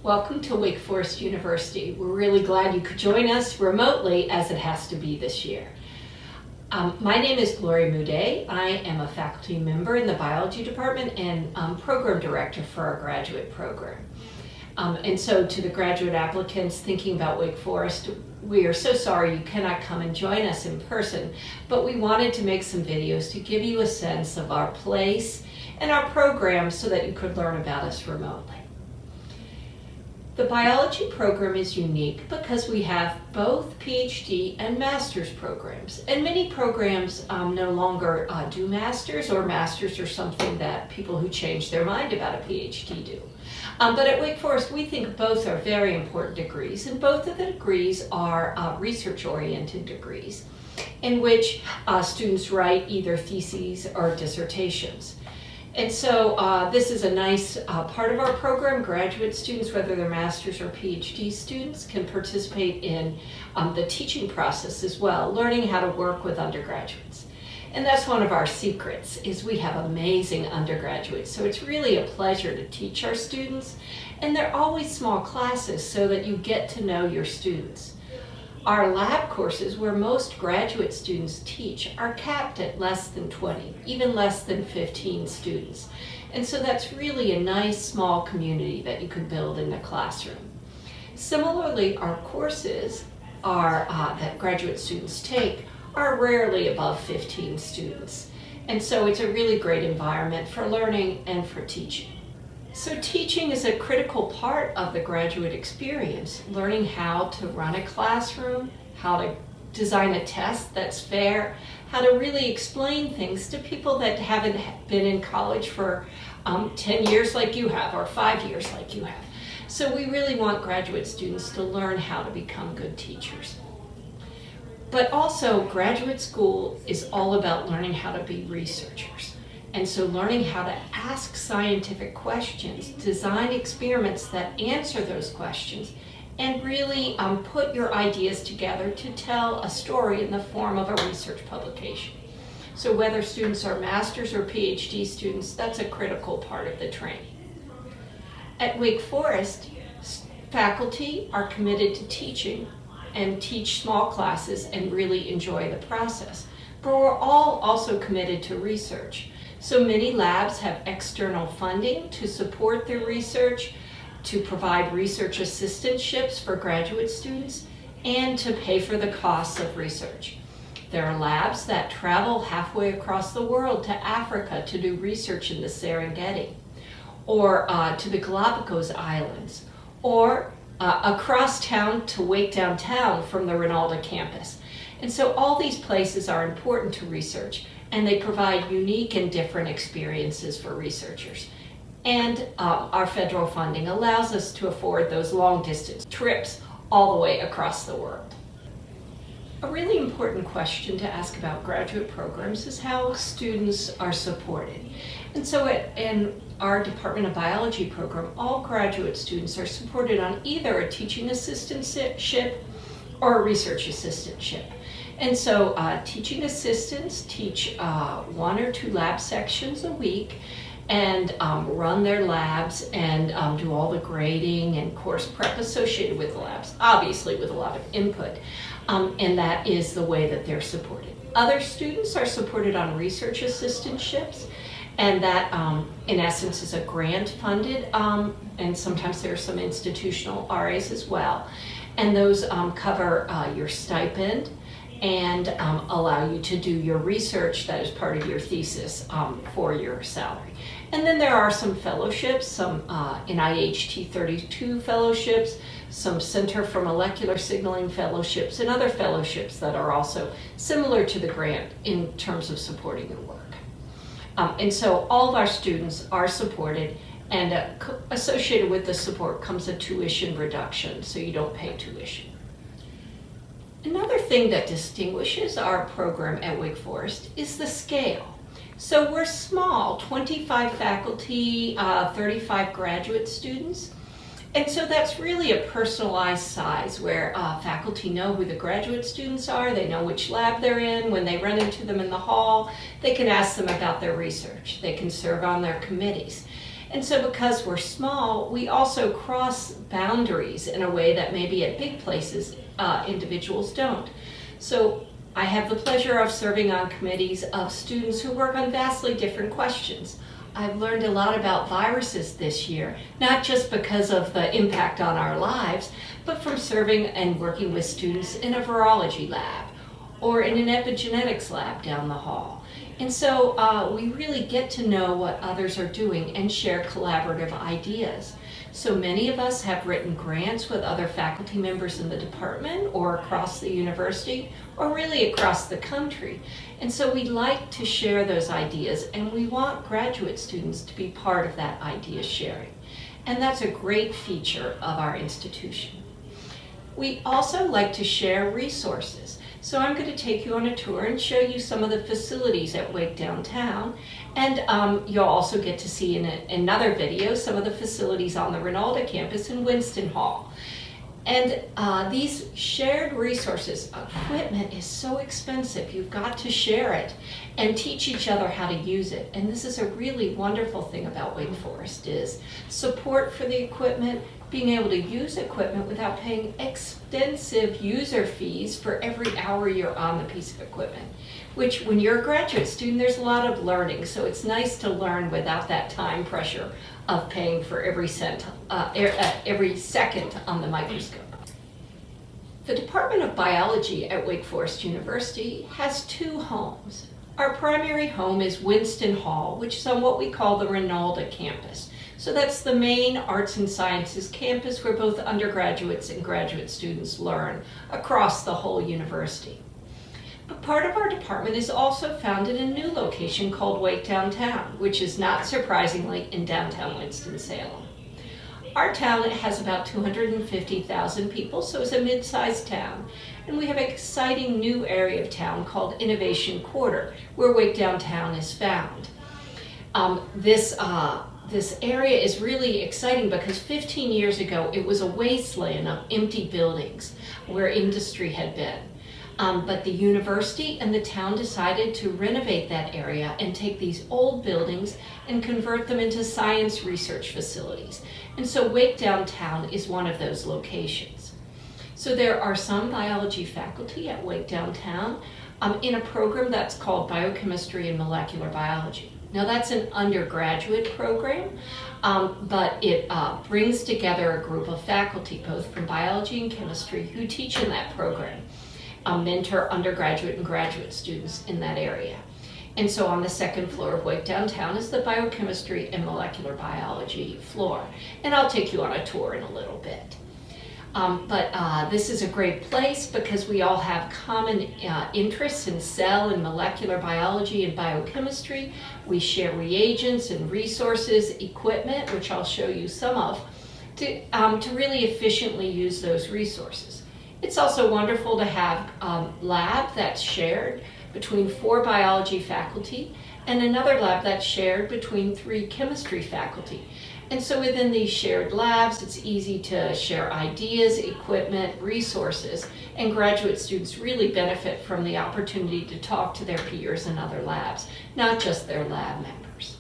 Welcome to Wake Forest University. We're really glad you could join us remotely as it has to be this year. My name is Gloria Muday. I am a faculty member in the biology department and program director for our graduate program. And so to the graduate applicants thinking about Wake Forest, we are so sorry you cannot come and join us in person, but we wanted to make some videos to give you a sense of our place and our program so that you could learn about us remotely. The biology program is unique because we have both PhD and master's programs. And many programs no longer do masters, or masters are something that people who change their mind about a PhD do. But at Wake Forest, we think both are very important degrees, and both of the degrees are research-oriented degrees in which students write either theses or dissertations. And so this is a nice part of our program. Graduate students, whether they're master's or PhD students, can participate in the teaching process as well, learning how to work with undergraduates. And that's one of our secrets, is we have amazing undergraduates. So it's really a pleasure to teach our students. And they're always small classes so that you get to know your students. Our lab courses, where most graduate students teach, are capped at less than 20, even less than 15 students. And so that's really a nice small community that you can build in the classroom. Similarly, our courses that graduate students take are rarely above 15 students. And so it's a really great environment for learning and for teaching. So teaching is a critical part of the graduate experience, learning how to run a classroom, how to design a test that's fair, how to really explain things to people that haven't been in college for 10 years like you have, or 5 years like you have. So we really want graduate students to learn how to become good teachers. But also, graduate school is all about learning how to be researchers. And so learning how to ask scientific questions, design experiments that answer those questions, and really put your ideas together to tell a story in the form of a research publication. So whether students are master's or PhD students, that's a critical part of the training. At Wake Forest, faculty are committed to teaching and teach small classes and really enjoy the process. But we're all also committed to research. So many labs have external funding to support their research, to provide research assistantships for graduate students, and to pay for the costs of research. There are labs that travel halfway across the world to Africa to do research in the Serengeti, or to the Galapagos Islands, or across town to Wake downtown from the Rinalda campus. And so all these places are important to research, and they provide unique and different experiences for researchers. And our federal funding allows us to afford those long distance trips all the way across the world. A really important question to ask about graduate programs is how students are supported. And so in our Department of Biology program, all graduate students are supported on either a teaching assistantship or a research assistantship. And so teaching assistants teach 1 or 2 lab sections a week and run their labs and do all the grading and course prep associated with the labs, obviously with a lot of input. And that is the way that they're supported. Other students are supported on research assistantships, and that in essence is a grant funded, and sometimes there are some institutional RAs as well. And those cover your stipend and allow you to do your research that is part of your thesis for your salary. And then there are some fellowships, some NIH T32 fellowships, some Center for Molecular Signaling fellowships, and other fellowships that are also similar to the grant in terms of supporting your work. And so all of our students are supported, and associated with the support comes a tuition reduction, so you don't pay tuition. Another thing that distinguishes our program at Wake Forest is the scale. So we're small, 25 faculty, 35 graduate students. And so that's really a personalized size where faculty know who the graduate students are, they know which lab they're in. When they run into them in the hall, they can ask them about their research. They can serve on their committees. And so because we're small, we also cross boundaries in a way that maybe at big places individuals don't. So I have the pleasure of serving on committees of students who work on vastly different questions. I've learned a lot about viruses this year, not just because of the impact on our lives, but from serving and working with students in a virology lab or in an epigenetics lab down the hall. And so we really get to know what others are doing and share collaborative ideas. So many of us have written grants with other faculty members in the department or across the university or really across the country. And so we like to share those ideas, and we want graduate students to be part of that idea sharing. And that's a great feature of our institution. We also like to share resources. So I'm going to take you on a tour and show you some of the facilities at Wake Downtown. And you'll also get to see in another video some of the facilities on the Rinalda campus in Winston Hall. And these shared resources, equipment is so expensive. You've got to share it and teach each other how to use it. And this is a really wonderful thing about Wake Forest is support for the equipment, being able to use equipment without paying extensive user fees for every hour you're on the piece of equipment, which when you're a graduate student, there's a lot of learning. So it's nice to learn without that time pressure of paying for every second on the microscope. The Department of Biology at Wake Forest University has two homes. Our primary home is Winston Hall, which is on what we call the Rinalda campus. So that's the main arts and sciences campus where both undergraduates and graduate students learn across the whole university. But part of our department is also found in a new location called Wake Downtown, which is not surprisingly in downtown Winston-Salem. Our town has about 250,000 people, so it's a mid-sized town. And we have an exciting new area of town called Innovation Quarter, where Wake Downtown is found. This area is really exciting because 15 years ago it was a wasteland of empty buildings where industry had been. But the university and the town decided to renovate that area and take these old buildings and convert them into science research facilities. And so Wake Downtown is one of those locations. So there are some biology faculty at Wake Downtown in a program that's called Biochemistry and Molecular Biology. Now that's an undergraduate program, but it brings together a group of faculty, both from biology and chemistry, who teach in that program, mentor undergraduate and graduate students in that area. And so on the second floor of Wake Downtown is the Biochemistry and Molecular Biology floor. And I'll take you on a tour in a little bit. This is a great place because we all have common interests in cell and molecular biology and biochemistry. We share reagents and resources, equipment, which I'll show you some of, to really efficiently use those resources. It's also wonderful to have a lab that's shared between 4 biology faculty and another lab that's shared between 3 chemistry faculty. And so within these shared labs, it's easy to share ideas, equipment, resources, and graduate students really benefit from the opportunity to talk to their peers in other labs, not just their lab members.